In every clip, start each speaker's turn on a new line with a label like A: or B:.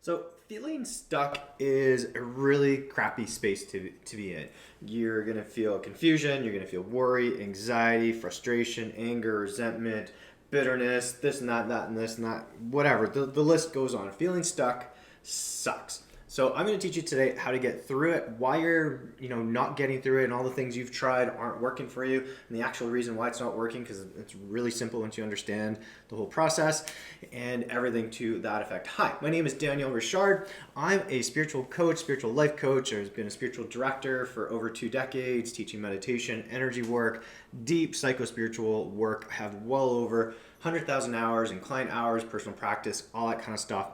A: So feeling stuck is a really crappy space to be in. You're gonna feel confusion, you're gonna feel worry, anxiety, frustration, anger, resentment, bitterness, this and that and this and that, whatever. The list goes on. Feeling stuck sucks. So I'm going to teach you today how to get through it, why you're not getting through it, and all the things you've tried aren't working for you, and the actual reason why it's not working, because it's really simple once you understand the whole process and everything to that effect. Hi, my name is Daniel Richard. I'm a spiritual coach, spiritual life coach. I've been a spiritual director for over 2 decades, teaching meditation, energy work, deep psycho-spiritual work. I have well over 100,000 hours in client hours, personal practice, all that kind of stuff.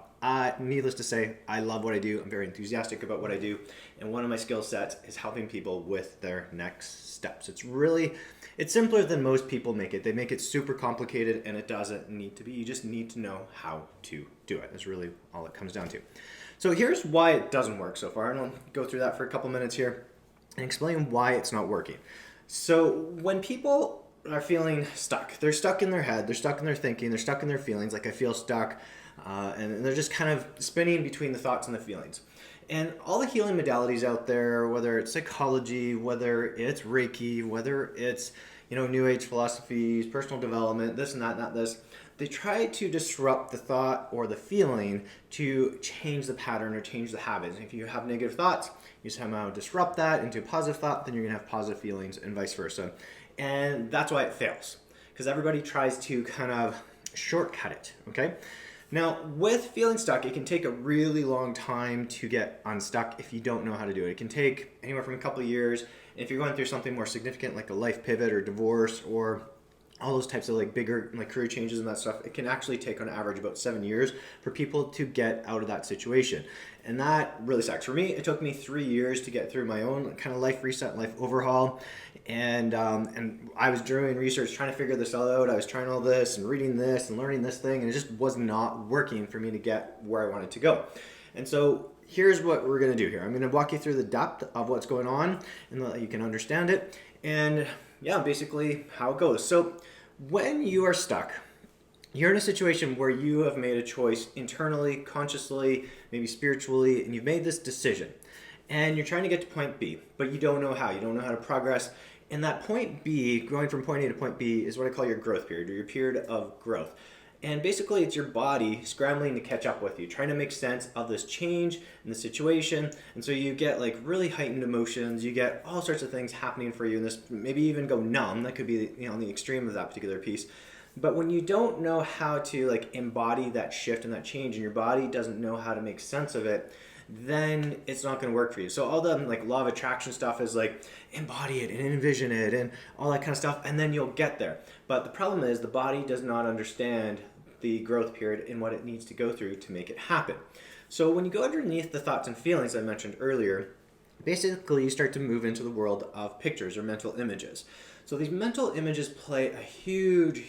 A: Needless to say, I love what I do. I'm very enthusiastic about what I do. And one of my skill sets is helping people with their next steps. It's simpler than most people make it. They make it super complicated, and it doesn't need to be. You just need to know how to do it. That's really all it comes down to. So here's why it doesn't work so far. And I'll go through that for a couple minutes here and explain why it's not working. So when people are feeling stuck, they're stuck in their head, they're stuck in their thinking, they're stuck in their feelings, like I feel stuck, and they're just kind of spinning between the thoughts and the feelings. And all the healing modalities out there, whether it's psychology, whether it's Reiki, whether it's New Age philosophies, personal development, this and that, not this, they try to disrupt the thought or the feeling to change the pattern or change the habits. And if you have negative thoughts, you somehow disrupt that into a positive thought, then you're going to have positive feelings and vice versa. And that's why it fails, because everybody tries to kind of shortcut it, okay? Now, with feeling stuck, it can take a really long time to get unstuck if you don't know how to do it. It can take anywhere from a couple of years. And if you're going through something more significant like a life pivot or divorce or all those types of bigger career changes and that stuff, it can actually take on average about 7 years for people to get out of that situation. And that really sucks. For me, it took me 3 years to get through my own kind of life reset, life overhaul. And I was doing research, trying to figure this all out. I was trying all this and reading this and learning this thing, and it just was not working for me to get where I wanted to go. And so here's what we're going to do here. I'm going to walk you through the depth of what's going on and that you can understand it. And yeah, basically how it goes. So when you are stuck, you're in a situation where you have made a choice internally, consciously, maybe spiritually, and you've made this decision. And you're trying to get to point B, but you don't know how. You don't know how to progress. And that point B, going from point A to point B, is what I call your growth period, or your period of growth. And basically, it's your body scrambling to catch up with you, trying to make sense of this change in the situation. And so you get really heightened emotions. You get all sorts of things happening for you, and this maybe even go numb. That could be on the extreme of that particular piece. But when you don't know how to embody that shift and that change, and your body doesn't know how to make sense of it, then it's not going to work for you. So all the law of attraction stuff is embody it and envision it and all that kind of stuff, and then you'll get there. But the problem is the body does not understand the growth period and what it needs to go through to make it happen. So when you go underneath the thoughts and feelings I mentioned earlier, basically you start to move into the world of pictures or mental images. So these mental images play a huge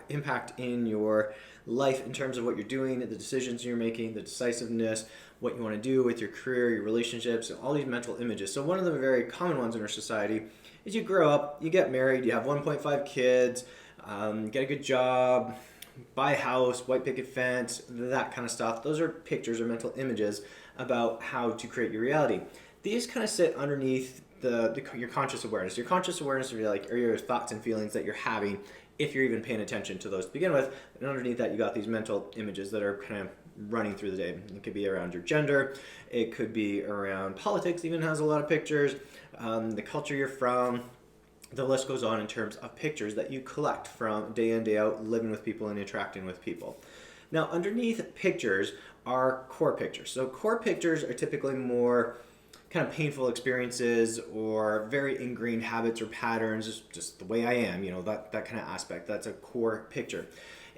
A: impact in your life in terms of what you're doing, the decisions you're making, the decisiveness, what you want to do with your career, your relationships, and all these mental images. So one of the very common ones in our society is you grow up, you get married, you have 1.5 kids, get a good job, buy a house, white picket fence, that kind of stuff. Those are pictures or mental images about how to create your reality. These kind of sit underneath your conscious awareness. Your conscious awareness are your thoughts and feelings that you're having, if you're even paying attention to those to begin with. And underneath that, you got these mental images that are kind of running through the day. It could be around your gender. It could be around politics, even has a lot of pictures. The culture you're from. The list goes on in terms of pictures that you collect from day in, day out, living with people and interacting with people. Now, underneath pictures are core pictures. So core pictures are typically more kind of painful experiences or very ingrained habits or patterns, just the way I am, that kind of aspect. That's a core picture.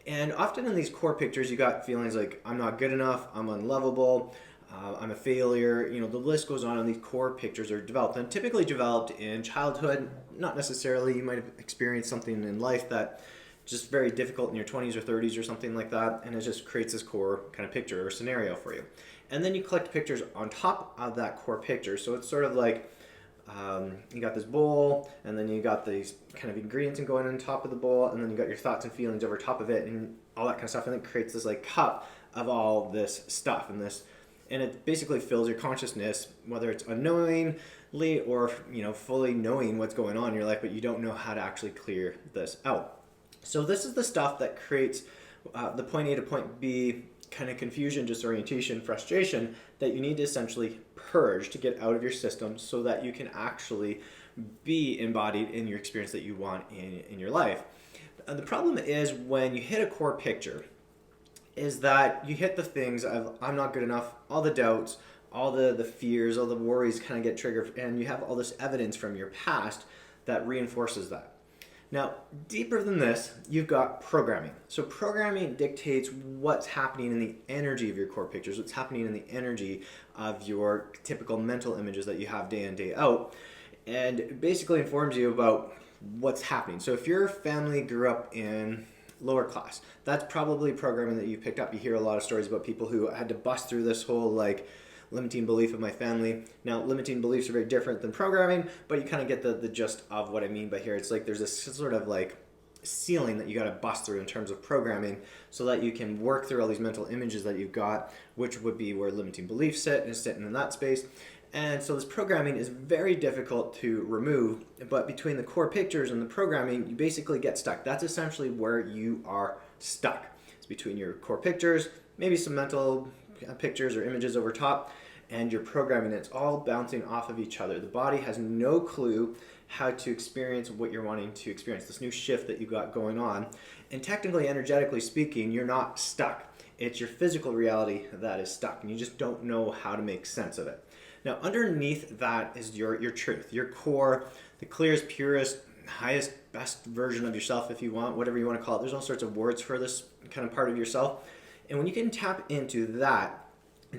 A: And often in these core pictures, you got feelings like I'm not good enough, I'm unlovable, I'm a failure. The list goes on, and these core pictures are developed, and typically developed in childhood. Not necessarily. You might have experienced something in life that just very difficult in your 20s or 30s or something like that, and it just creates this core kind of picture or scenario for you. And then you collect pictures on top of that core picture. So it's sort of you got this bowl, and then you got these kind of ingredients going on top of the bowl, and then you got your thoughts and feelings over top of it, and all that kind of stuff, and it creates this like cup of all this stuff and it basically fills your consciousness, whether it's unknowingly or fully knowing what's going on in your life, but you don't know how to actually clear this out. So this is the stuff that creates the point A to point B kind of confusion, disorientation, frustration that you need to essentially purge to get out of your system so that you can actually be embodied in your experience that you want in your life. The problem is when you hit a core picture is that you hit the things of I'm not good enough, all the doubts, all the fears, all the worries kind of get triggered, and you have all this evidence from your past that reinforces that. Now, deeper than this, you've got programming. So programming dictates what's happening in the energy of your core pictures, what's happening in the energy of your typical mental images that you have day in, day out, and it basically informs you about what's happening. So if your family grew up in lower class, that's probably programming that you picked up. You hear a lot of stories about people who had to bust through this whole like limiting belief of my family. Now, limiting beliefs are very different than programming, but you kind of get the gist of what I mean by here. It's like there's this sort of like ceiling that you got to bust through in terms of programming so that you can work through all these mental images that you've got, which would be where limiting beliefs sit, and sitting in that space. And so this programming is very difficult to remove, but between the core pictures and the programming, you basically get stuck. That's essentially where you are stuck. It's between your core pictures, maybe some mental pictures or images over top, and your programming. It's all bouncing off of each other. The body has no clue how to experience what you're wanting to experience, this new shift that you got going on. And technically, energetically speaking, you're not stuck. It's your physical reality that is stuck, and you just don't know how to make sense of it. Now, underneath that is your truth, your core, the clearest, purest, highest, best version of yourself, if you want, whatever you want to call it. There's all sorts of words for this kind of part of yourself. And when you can tap into that,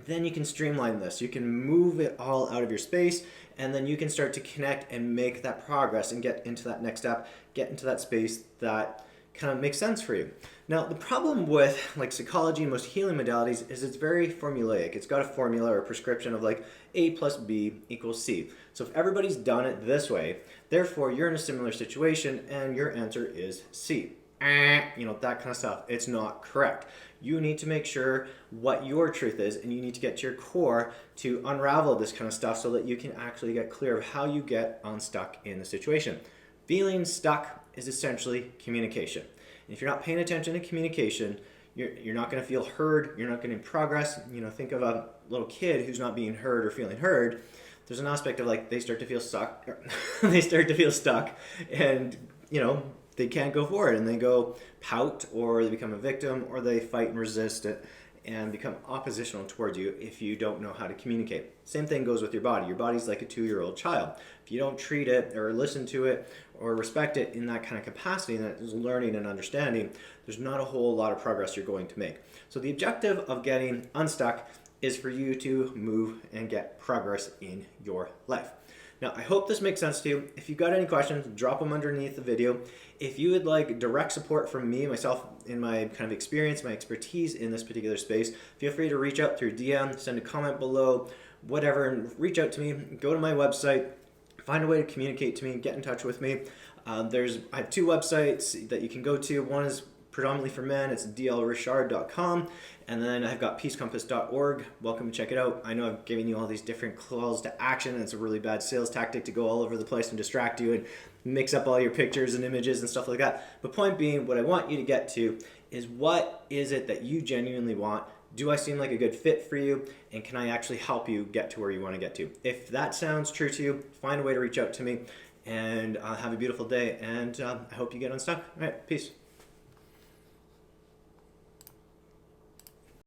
A: then you can streamline this. You can move it all out of your space, and then you can start to connect and make that progress and get into that next step, get into that space that kind of makes sense for you. Now, the problem with like psychology and most healing modalities is it's very formulaic. It's got a formula or a prescription of like A plus B equals C. So if everybody's done it this way, therefore you're in a similar situation and your answer is C. That kind of stuff. It's not correct. You need to make sure what your truth is, and you need to get to your core to unravel this kind of stuff so that you can actually get clear of how you get unstuck in the situation. Feeling stuck is essentially communication. And if you're not paying attention to communication, you're not going to feel heard, you're not going to progress. Think of a little kid who's not being heard or feeling heard. There's an aspect of like they start to feel stuck, and they can't go forward, and they go pout, or they become a victim, or they fight and resist it and become oppositional towards you if you don't know how to communicate. Same thing goes with your body. Your body's like a 2-year-old child. If you don't treat it or listen to it or respect it in that kind of capacity, that is learning and understanding, there's not a whole lot of progress you're going to make. So the objective of getting unstuck is for you to move and get progress in your life. Now, I hope this makes sense to you. If you've got any questions, drop them underneath the video. If you would like direct support from me, myself, in my kind of experience, my expertise in this particular space, feel free to reach out through DM, send a comment below, whatever, and reach out to me. Go to my website, find a way to communicate to me, get in touch with me. I have 2 websites that you can go to. One is predominantly for men. It's dlrichard.com. And then I've got peacecompass.org. Welcome to check it out. I know I've given you all these different calls to action, and it's a really bad sales tactic to go all over the place and distract you and mix up all your pictures and images and stuff like that. But point being, what I want you to get to is what is it that you genuinely want? Do I seem like a good fit for you? And can I actually help you get to where you want to get to? If that sounds true to you, find a way to reach out to me, and have a beautiful day. And I hope you get unstuck. All right, peace.